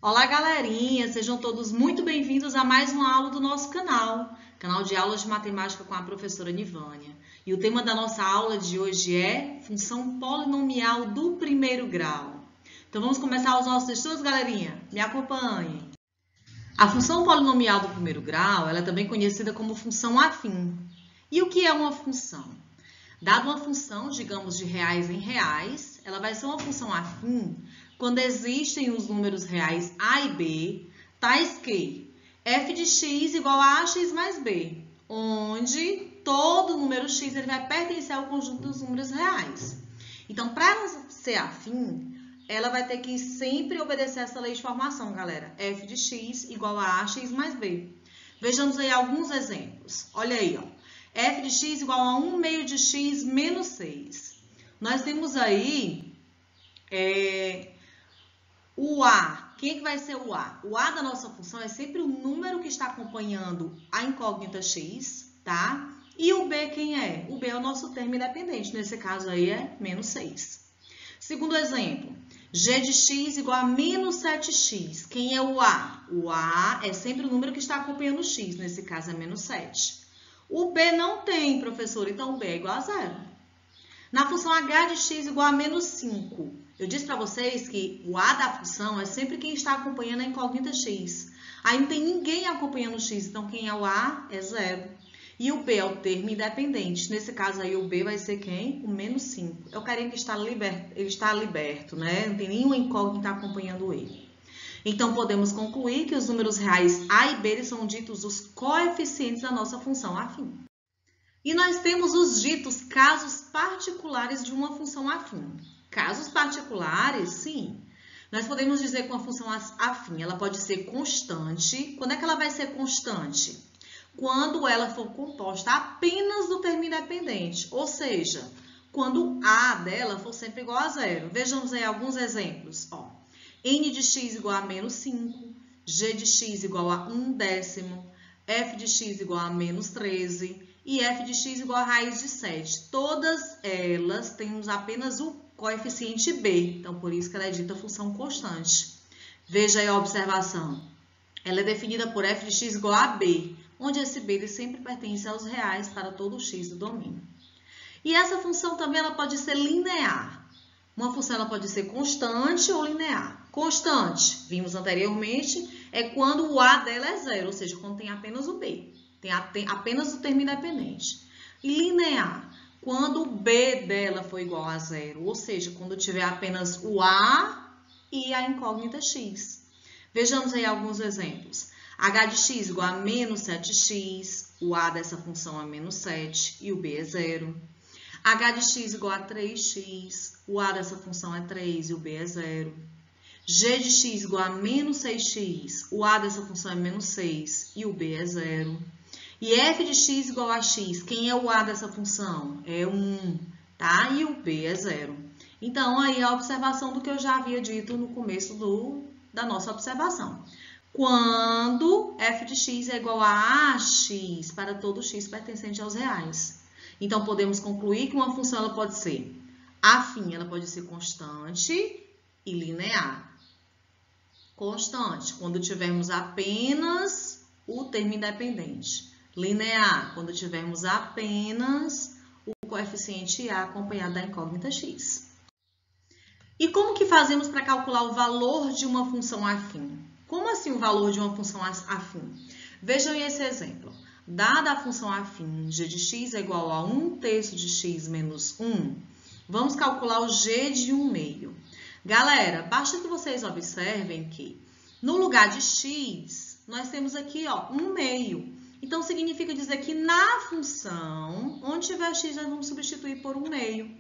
Olá, galerinha! Sejam todos muito bem-vindos a mais uma aula do nosso canal de aulas de matemática com a professora Nivânia. E o tema da nossa aula de hoje é função polinomial do primeiro grau. Então, vamos começar os nossos estudos, galerinha? Me acompanhem! A função polinomial do primeiro grau, ela é também conhecida como função afim. E o que é uma função? Dada uma função, digamos, de reais em reais, ela vai ser uma função afim quando existem os números reais a e b, tais que f de x igual a ax mais b, onde todo número x ele vai pertencer ao conjunto dos números reais. Então, para ela ser afim, ela vai ter que sempre obedecer essa lei de formação, galera. F de x igual a ax mais b. Vejamos aí alguns exemplos. Olha aí, ó. F de x igual a 1 meio de x menos 6. Nós temos aí o A. Quem é que vai ser o A? O A da nossa função é sempre o número que está acompanhando a incógnita x, tá? E o B quem é? O B é o nosso termo independente. Nesse caso aí é menos 6. Segundo exemplo. G de x igual a menos 7x. Quem é o A? O A é sempre o número que está acompanhando o x. Nesse caso é menos 7. O B não tem, professor, então o B é igual a 0. Na função h de x igual a menos 5, eu disse para vocês que o A da função é sempre quem está acompanhando a incógnita x. Aí não tem ninguém acompanhando o x, então quem é o A é 0. E o B é o termo independente. Nesse caso aí o B vai ser quem? O menos 5. É o carinha que ele está liberto, né? Não tem nenhuma incógnita acompanhando ele. Então, podemos concluir que os números reais a e b são ditos os coeficientes da nossa função afim. E nós temos os ditos casos particulares de uma função afim. Casos particulares, sim. Nós podemos dizer que uma função afim, ela pode ser constante. Quando é que ela vai ser constante? Quando ela for composta apenas do termo independente, ou seja, quando A dela for sempre igual a 0. Vejamos aí alguns exemplos, ó. N de x igual a menos 5, G de x igual a 1/10, F de x igual a menos 13 e F de x igual a raiz de 7. Todas elas têm apenas o coeficiente b, então por isso que ela é dita função constante. Veja aí a observação. Ela é definida por F de x igual a b, onde esse b ele sempre pertence aos reais para todo o x do domínio. E essa função também ela pode ser linear. Uma função ela pode ser constante ou linear. Constante, vimos anteriormente, é quando o A dela é 0, ou seja, quando tem apenas o B, tem apenas o termo independente. E linear, quando o B dela for igual a 0, ou seja, quando tiver apenas o A e a incógnita x. Vejamos aí alguns exemplos. H de x igual a menos 7x, o A dessa função é menos 7 e o B é 0. H de x igual a 3x, o A dessa função é 3 e o B é 0. G de x igual a menos 6x, o A dessa função é menos 6 e o B é 0. E F de x igual a x, quem é o A dessa função? É 1, tá? E o B é 0. Então, aí a observação do que eu já havia dito no começo da nossa observação. Quando F de x é igual a AX para todo x pertencente aos reais. Então, podemos concluir que uma função ela pode ser afim, ela pode ser constante e linear. Constante, quando tivermos apenas o termo independente. Linear, quando tivermos apenas o coeficiente A acompanhado da incógnita x. E como que fazemos para calcular o valor de uma função afim? Como assim o valor de uma função afim? Vejam esse exemplo. Dada a função afim, g de x é igual a 1/3 de x menos 1, vamos calcular o g de 1/2. Galera, basta que vocês observem que no lugar de x, nós temos aqui, ó, 1/2. Então, significa dizer que na função, onde tiver x, nós vamos substituir por 1/2.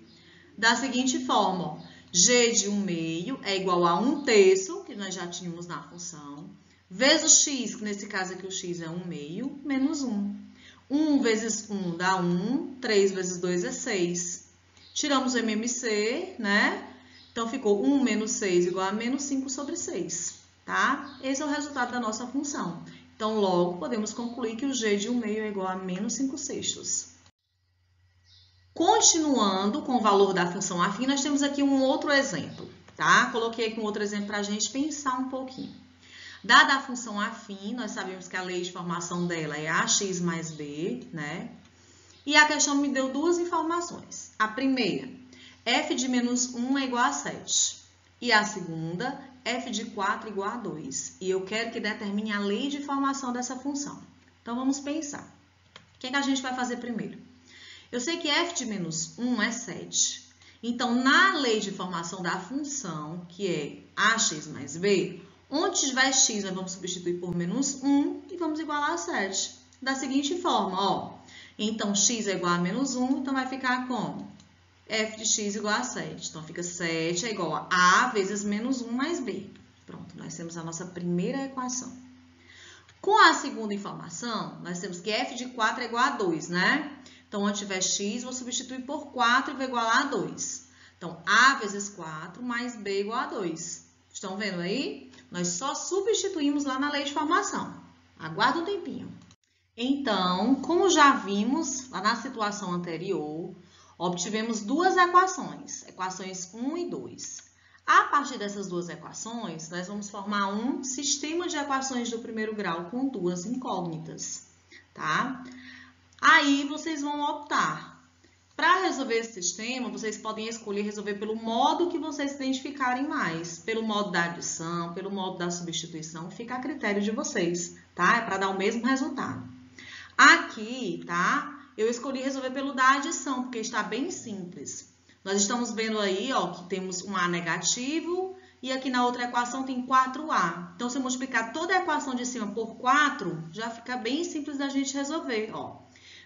Da seguinte forma, ó, g de 1/2 é igual a 1/3, que nós já tínhamos na função, vezes x, que nesse caso aqui o x é 1/2, menos 1. 1 vezes 1 dá 1, 3 vezes 2 é 6. Tiramos o MMC, né? Então, ficou 1 menos 6 igual a menos 5 sobre 6, tá? Esse é o resultado da nossa função. Então, logo, podemos concluir que o g de 1/2 é igual a menos 5/6. Continuando com o valor da função afim, nós temos aqui um outro exemplo, tá? Coloquei aqui um outro exemplo para a gente pensar um pouquinho. Dada a função afim, nós sabemos que a lei de formação dela é ax mais b, né? E a questão me deu duas informações. A primeira, f de menos 1 é igual a 7. E a segunda, f de 4 é igual a 2. E eu quero que determine a lei de formação dessa função. Então, vamos pensar. O que é que a gente vai fazer primeiro? Eu sei que f de menos 1 é 7. Então, na lei de formação da função, que é ax mais b, onde tiver x, nós vamos substituir por menos 1 e vamos igualar a 7. Da seguinte forma, ó. Então, x é igual a menos 1, então vai ficar como? F de x igual a 7. Então, fica 7 é igual a vezes menos 1 mais b. Pronto, nós temos a nossa primeira equação. Com a segunda informação, nós temos que f de 4 é igual a 2, né? Então, onde tiver x, vou substituir por 4 e vou igualar a 2. Então, a vezes 4 mais b igual a 2. Estão vendo aí? Nós só substituímos lá na lei de formação. Aguarda um tempinho. Então, como já vimos lá na situação anterior, obtivemos duas equações, equações 1 e 2. A partir dessas duas equações, nós vamos formar um sistema de equações do primeiro grau com duas incógnitas, tá? Aí, vocês vão optar. Para resolver esse sistema, vocês podem escolher resolver pelo modo que vocês identificarem mais. Pelo modo da adição, pelo modo da substituição, fica a critério de vocês, tá? É para dar o mesmo resultado. Aqui, tá? Eu escolhi resolver pelo da adição, porque está bem simples. Nós estamos vendo aí, ó, que temos um A negativo e aqui na outra equação tem 4A. Então, se eu multiplicar toda a equação de cima por 4, já fica bem simples da gente resolver, ó.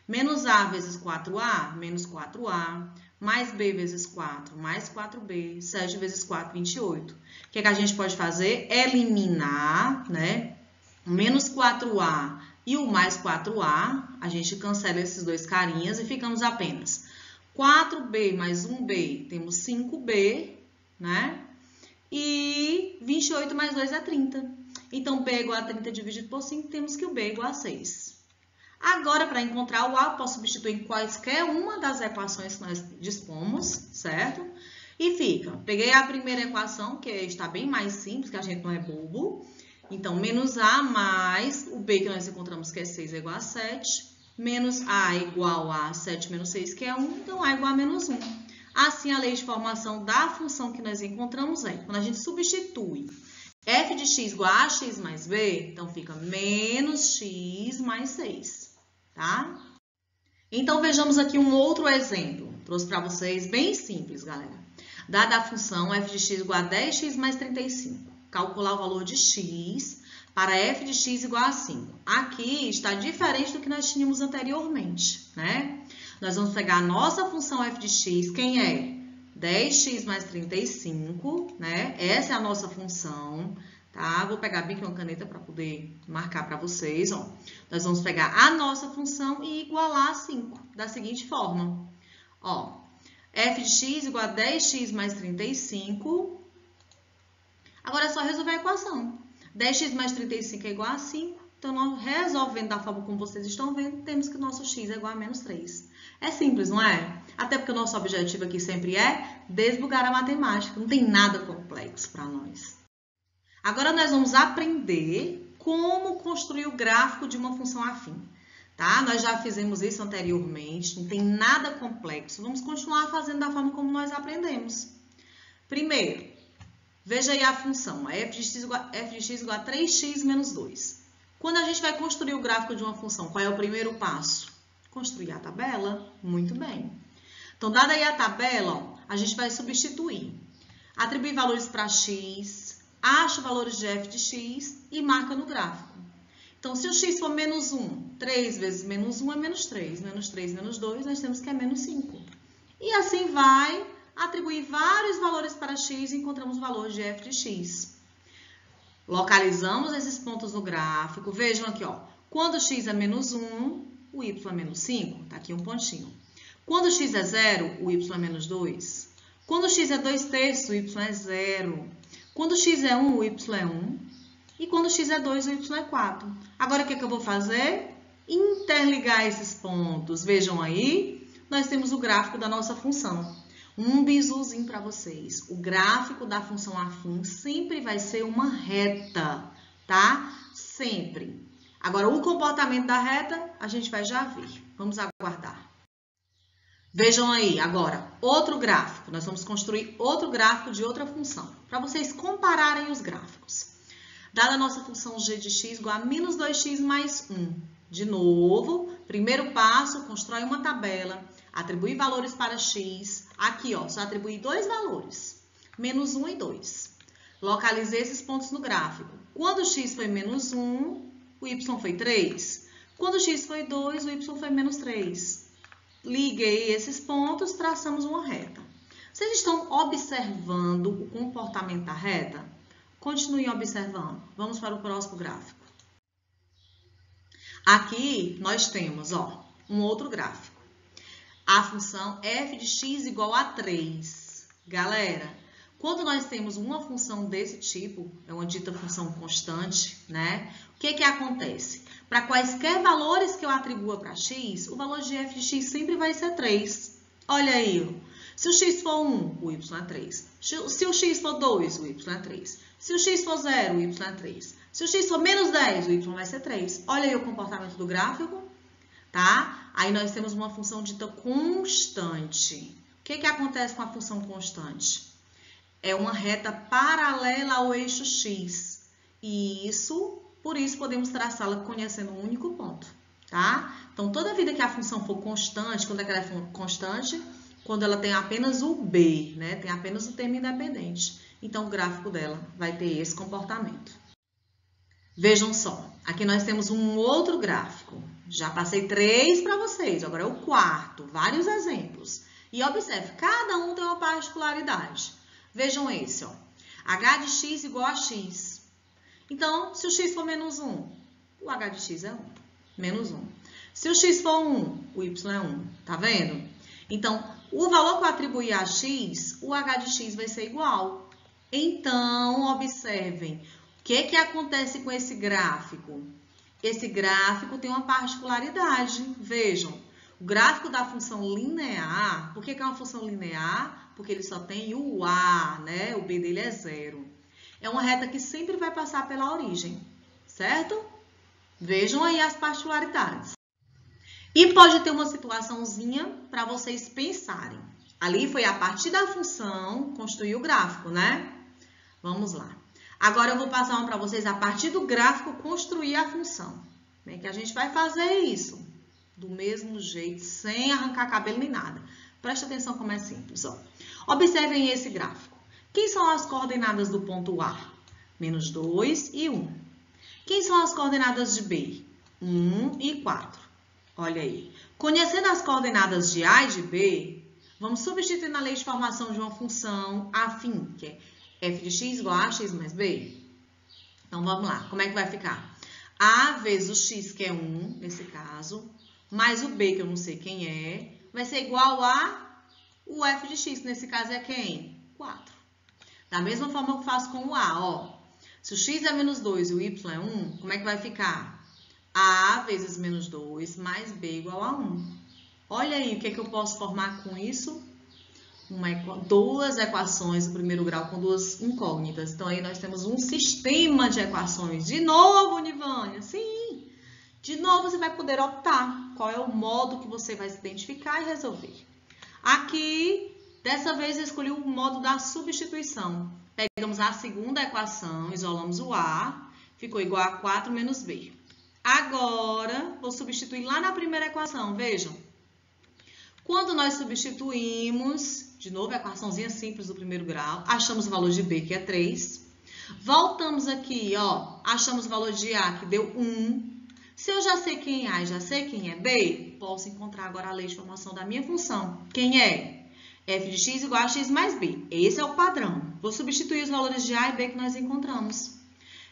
Menos A vezes 4A, menos 4A, mais B vezes 4, mais 4B, 7 vezes 4, 28. O que é que a gente pode fazer? Eliminar, né? O menos 4A e o mais 4A, a gente cancela esses dois carinhas e ficamos apenas 4B mais 1B, temos 5B, né? E 28 mais 2 é 30. Então, B é igual a 30 dividido por 5, temos que o B é igual a 6. Agora, para encontrar o A, eu posso substituir em quaisquer uma das equações que nós dispomos, certo? E fica, peguei a primeira equação, que está bem mais simples, que a gente não é bobo. Então, menos A mais o B que nós encontramos, que é 6, é igual a 7. Menos A igual a 7 menos 6, que é 1. Então, A igual a menos 1. Assim, a lei de formação da função que nós encontramos é, quando a gente substitui f de x igual a x mais b, então fica menos x mais 6, tá? Então, vejamos aqui um outro exemplo. Trouxe para vocês bem simples, galera. Dada a função f de x igual a 10x mais 35. Calcular o valor de x para f de x igual a 5. Aqui está diferente do que nós tínhamos anteriormente, né? Nós vamos pegar a nossa função f de x, quem é? 10x mais 35, né? Essa é a nossa função, tá? Vou pegar bem aqui uma caneta para poder marcar para vocês, ó. Nós vamos pegar a nossa função e igualar a 5, da seguinte forma. Ó, f de x igual a 10x mais 35. Agora é só resolver a equação. 10x mais 35 é igual a 5. Então, nós resolvendo da forma como vocês estão vendo, temos que o nosso x é igual a menos 3. É simples, não é? Até porque o nosso objetivo aqui sempre é desbugar a matemática. Não tem nada complexo para nós. Agora, nós vamos aprender como construir o gráfico de uma função afim. Tá? Nós já fizemos isso anteriormente, não tem nada complexo. Vamos continuar fazendo da forma como nós aprendemos. Primeiro, veja aí a função. f de x igual a 3x menos 2. Quando a gente vai construir o gráfico de uma função, qual é o primeiro passo? Construir a tabela. Muito bem. Então, dada aí a tabela, ó, a gente vai substituir. Atribuir valores para x, acha valores de f de x e marca no gráfico. Então, se o x for menos 1, 3 vezes menos 1 é menos 3. Menos 3 menos 2, nós temos que é menos 5. E assim vai, atribuir vários valores para x e encontramos o valor de f de x. Localizamos esses pontos no gráfico. Vejam aqui, ó. Quando x é menos 1, o y é menos 5. Tá aqui um pontinho. Quando x é 0, o y é menos 2. Quando x é 2/3, o y é 0. Quando x é 1, o y é 1. E quando x é 2, o y é 4. Agora, o que eu vou fazer? Interligar esses pontos. Vejam aí, nós temos o gráfico da nossa função. Um bisuzinho para vocês. O gráfico da função afim sempre vai ser uma reta tá? Sempre. Agora, o comportamento da reta, a gente vai já ver. Vamos aguardar. Vejam aí, agora, outro gráfico. Nós vamos construir outro gráfico de outra função, para vocês compararem os gráficos. Dada a nossa função g de x igual a menos 2x mais 1. De novo, primeiro passo, constrói uma tabela, atribui valores para x. Aqui, ó, só atribuir dois valores, menos 1 e 2. Localizei esses pontos no gráfico. Quando x foi menos 1, o y foi 3. Quando x foi 2, o y foi menos 3. Liguei esses pontos, traçamos uma reta. Vocês estão observando o comportamento da reta? Continuem observando. Vamos para o próximo gráfico. Aqui nós temos, ó, um outro gráfico. A função f de x igual a 3. Galera, quando nós temos uma função desse tipo, é uma dita função constante, né? O que acontece? Para quaisquer valores que eu atribua para x, o valor de f de x sempre vai ser 3. Olha aí, se o x for 1, o y é 3. Se o x for 2, o y é 3. Se o x for 0, o y é 3. Se o x for menos 10, o y vai ser 3. Olha aí o comportamento do gráfico, tá? Aí nós temos uma função dita constante. O que acontece com a função constante? É uma reta paralela ao eixo x. E por isso podemos traçá-la conhecendo um único ponto, tá? Então, toda vida que a função for constante, quando é que ela é constante? Quando ela tem apenas o b, né? Tem apenas o termo independente. Então, o gráfico dela vai ter esse comportamento. Vejam só, aqui nós temos um outro gráfico. Já passei 3 para vocês, agora é o quarto, vários exemplos. E observe, cada um tem uma particularidade. Vejam esse, ó. H de x igual a x. Então, se o x for menos 1, o h de x é 1. Menos 1. Se o x for 1, o y é 1. Tá vendo? Então, o valor que eu atribuir a x, o h de x vai ser igual. Então, observem, o que acontece com esse gráfico? Esse gráfico tem uma particularidade. Vejam, o gráfico da função linear, por que é uma função linear? Porque ele só tem o a, né? O b dele é 0. É uma reta que sempre vai passar pela origem, certo? Vejam aí as particularidades. E pode ter uma situaçãozinha para vocês pensarem. Ali foi a partir da função construir o gráfico, né? Vamos lá. Agora eu vou passar uma para vocês a partir do gráfico construir a função. Como é que a gente vai fazer isso? Do mesmo jeito, sem arrancar cabelo nem nada. Presta atenção como é simples, ó. Observem esse gráfico. Quem são as coordenadas do ponto A? Menos 2 e 1. Quem são as coordenadas de B? 1 e 4. Olha aí. Conhecendo as coordenadas de A e de B, vamos substituir na lei de formação de uma função afim, que é f de x igual a x mais b. Então, vamos lá. Como é que vai ficar? A vezes o x, que é 1, nesse caso, mais o b, que eu não sei quem é, vai ser igual a o f de x, que nesse caso é quem? 4. Da mesma forma que eu faço com o a, ó. Se o x é menos 2 e o y é 1, como é que vai ficar? A vezes menos 2 mais b igual a 1. Olha aí o que eu posso formar com isso. Duas equações do primeiro grau com duas incógnitas. Então, aí nós temos um sistema de equações. De novo, Nivânia? Sim. De novo, você vai poder optar qual é o modo que você vai se identificar e resolver. Aqui, dessa vez, eu escolhi o modo da substituição. Pegamos a segunda equação, isolamos o A, ficou igual a 4 menos B. Agora, vou substituir lá na primeira equação, vejam. Quando nós substituímos, de novo, a equaçãozinha simples do primeiro grau, achamos o valor de B, que é 3. Voltamos aqui, ó, achamos o valor de A, que deu 1. Se eu já sei quem é A e já sei quem é B, posso encontrar agora a lei de formação da minha função. Quem é? F de x igual a x mais b. Esse é o padrão. Vou substituir os valores de A e B que nós encontramos.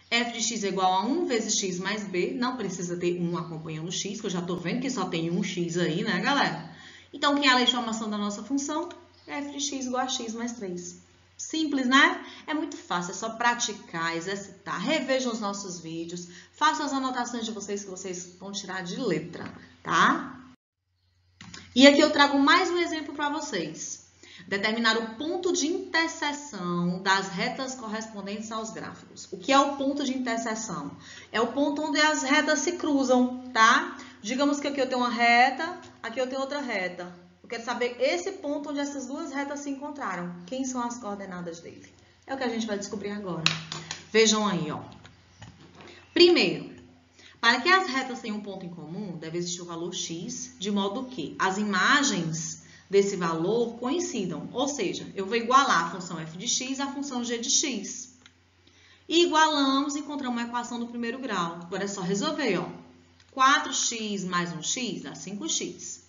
F de x é igual a 1 vezes x mais b. Não precisa ter 1 acompanhando x, que eu já estou vendo que só tem um x aí, né, galera? Então, quem é a lei de formação da nossa função? F de x igual a x mais 3. Simples, né? É muito fácil, é só praticar, exercitar. Revejam os nossos vídeos, façam as anotações de vocês que vocês vão tirar de letra, tá? E aqui eu trago mais um exemplo para vocês. Determinar o ponto de interseção das retas correspondentes aos gráficos. O que é o ponto de interseção? É o ponto onde as retas se cruzam, tá? Digamos que aqui eu tenho uma reta, aqui eu tenho outra reta. Eu quero saber esse ponto onde essas duas retas se encontraram. Quem são as coordenadas dele? É o que a gente vai descobrir agora. Vejam aí, ó. Primeiro, para que as retas tenham um ponto em comum, deve existir o valor x, de modo que as imagens desse valor coincidam. Ou seja, eu vou igualar a função f de x à função g de x. E igualamos e encontramos uma equação do primeiro grau. Agora é só resolver, ó. 4x mais 1x dá 5x.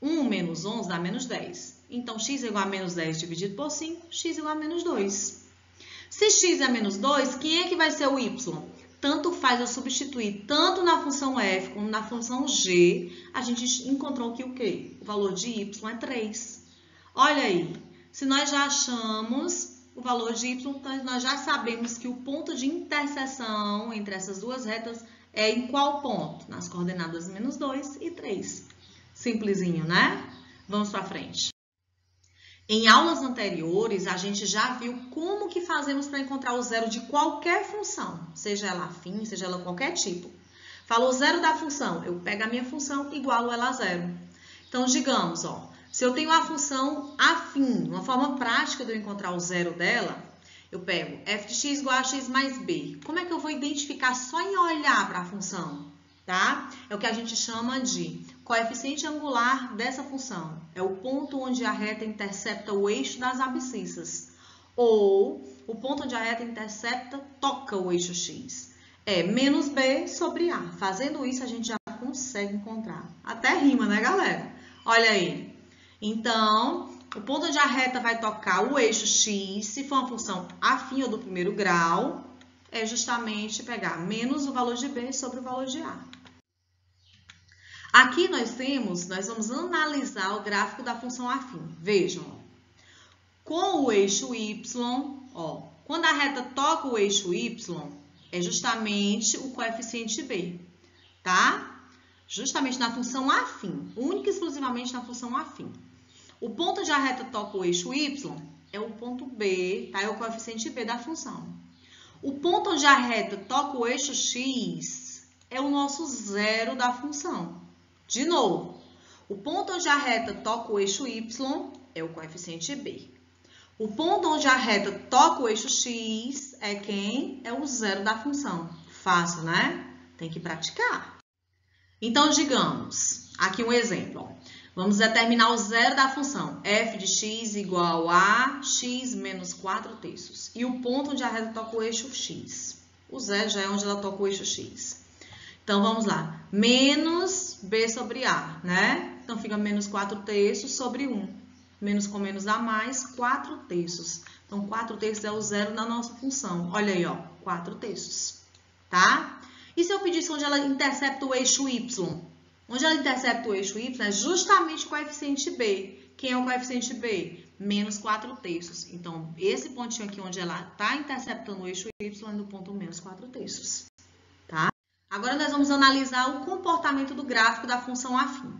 1 menos 11 dá menos 10. Então, x é igual a menos 10 dividido por 5, x é igual a menos 2. Se x é menos 2, quem é que vai ser o y? Tanto faz eu substituir tanto na função f como na função g, a gente encontrou que o quê? O valor de y é 3. Olha aí, se nós já achamos o valor de y, nós já sabemos que o ponto de interseção entre essas duas retas é em qual ponto? Nas coordenadas menos 2 e 3. Simplesinho, né? Vamos para frente. Em aulas anteriores, a gente já viu como que fazemos para encontrar o zero de qualquer função, seja ela afim, seja ela qualquer tipo. Falou zero da função, eu pego a minha função e igualo ela a zero. Então, digamos, ó, se eu tenho a função afim, uma forma prática de eu encontrar o zero dela, eu pego f de x igual a x mais b. Como é que eu vou identificar só em olhar para a função? Tá? É o que a gente chama de coeficiente angular dessa função. É o ponto onde a reta intercepta o eixo das abscissas. Ou o ponto onde a reta intercepta toca o eixo x. É menos b sobre a. Fazendo isso, a gente já consegue encontrar. Até rima, né, galera? Olha aí. Então, o ponto onde a reta vai tocar o eixo x, se for uma função afim ou do primeiro grau, é justamente pegar menos o valor de b sobre o valor de a. Aqui nós vamos analisar o gráfico da função afim. Vejam, ó, com o eixo y, ó, quando a reta toca o eixo y, é justamente o coeficiente b, tá? Justamente na função afim, única e exclusivamente na função afim. O ponto onde a reta toca o eixo y é o ponto b, tá? É o coeficiente b da função. O ponto onde a reta toca o eixo x é o nosso zero da função. De novo, o ponto onde a reta toca o eixo y é o coeficiente b. O ponto onde a reta toca o eixo x é quem? É o zero da função. Fácil, né? Tem que praticar. Então, digamos, aqui um exemplo. Ó. Vamos determinar o zero da função f de x igual a x menos 4/3. E o ponto onde a reta toca o eixo x. O zero já é onde ela toca o eixo x. Então, vamos lá. Menos b sobre a, né? Então, fica menos 4/3 sobre 1. Menos com menos dá mais 4/3. Então, 4/3 é o zero da nossa função. Olha aí, ó, 4/3, tá? E se eu pedisse onde ela intercepta o eixo y? Onde ela intercepta o eixo y é justamente o coeficiente b. Quem é o coeficiente b? Menos 4/3. Então, esse pontinho aqui onde ela está interceptando o eixo y é no ponto menos 4/3. Tá? Agora, nós vamos analisar o comportamento do gráfico da função afim.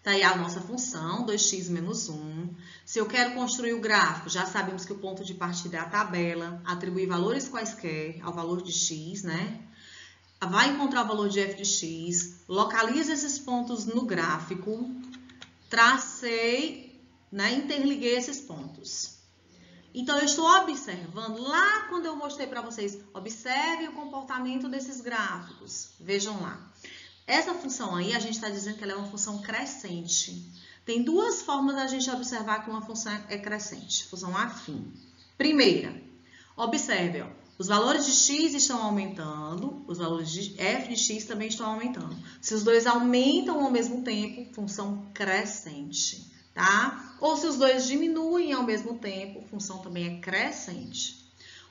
Tá aí a nossa função, 2x menos 1. Se eu quero construir o gráfico, já sabemos que o ponto de partida é a tabela. Atribuir valores quaisquer ao valor de x, né? Vai encontrar o valor de f de x, localiza esses pontos no gráfico, tracei, né, interliguei esses pontos. Então, eu estou observando, lá quando eu mostrei para vocês, observe o comportamento desses gráficos. Vejam lá. Essa função aí, a gente está dizendo que ela é uma função crescente. Tem duas formas da gente observar que uma função é crescente, função afim. Primeira, observe, ó. Os valores de x estão aumentando, os valores de f de x também estão aumentando. Se os dois aumentam ao mesmo tempo, função crescente, tá? Ou se os dois diminuem ao mesmo tempo, função também é crescente.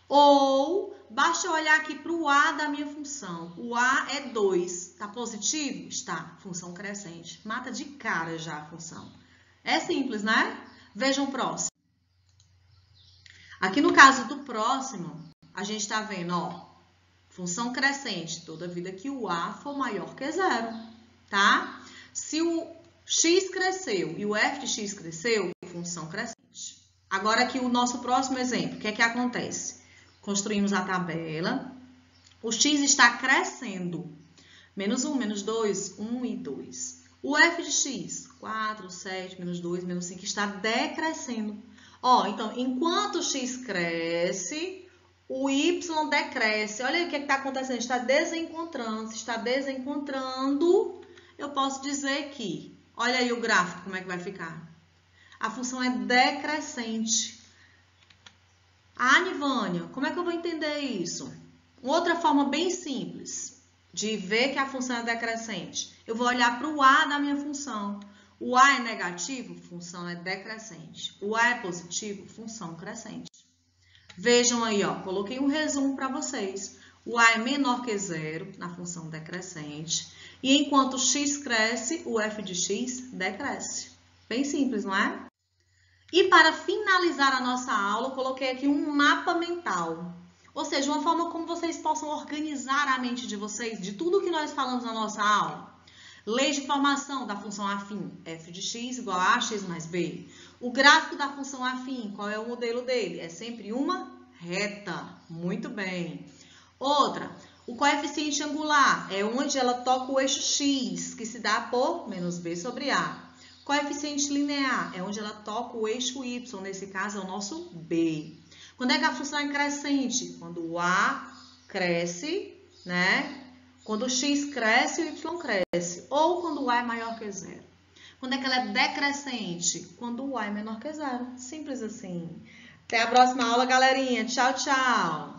Ou, basta olhar aqui para o a da minha função. O a é 2, está positivo? Está, função crescente. Mata de cara já a função. É simples, né? Vejam o próximo. Aqui no caso do próximo, a gente está vendo, ó, função crescente toda vida que o a for maior que 0, tá? Se o x cresceu e o f de x cresceu, função crescente. Agora aqui o nosso próximo exemplo. O que é que acontece? Construímos a tabela. O x está crescendo. Menos 1, menos 2, 1 e 2. O f de x, 4, 7, menos 2, menos 5, está decrescendo. Ó, então, enquanto o x cresce, o y decresce. Olha aí o que está acontecendo. Está desencontrando. Se está desencontrando, eu posso dizer que... Olha aí o gráfico, como é que vai ficar. A função é decrescente. Ah, Nivânia, como é que eu vou entender isso? Outra forma bem simples de ver que a função é decrescente. Eu vou olhar para o a da minha função. O a é negativo, função é decrescente. O a é positivo, função crescente. Vejam aí, ó, coloquei um resumo para vocês. O a é menor que zero na função decrescente. E enquanto o x cresce, o f de x decresce. Bem simples, não é? E para finalizar a nossa aula, eu coloquei aqui um mapa mental. Ou seja, uma forma como vocês possam organizar a mente de vocês, de tudo que nós falamos na nossa aula. Lei de formação da função afim, f de x igual a x mais b. O gráfico da função afim, qual é o modelo dele? É sempre uma reta. Muito bem. Outra, o coeficiente angular é onde ela toca o eixo x, que se dá por menos b sobre a. Coeficiente linear é onde ela toca o eixo y, nesse caso é o nosso b. Quando é que a função é crescente? Quando o a cresce, né? Quando o x cresce, o y cresce. Ou quando o a é maior que zero. Quando é que ela é decrescente? Quando o a é menor que zero. Simples assim. Até a próxima aula, galerinha. Tchau, tchau.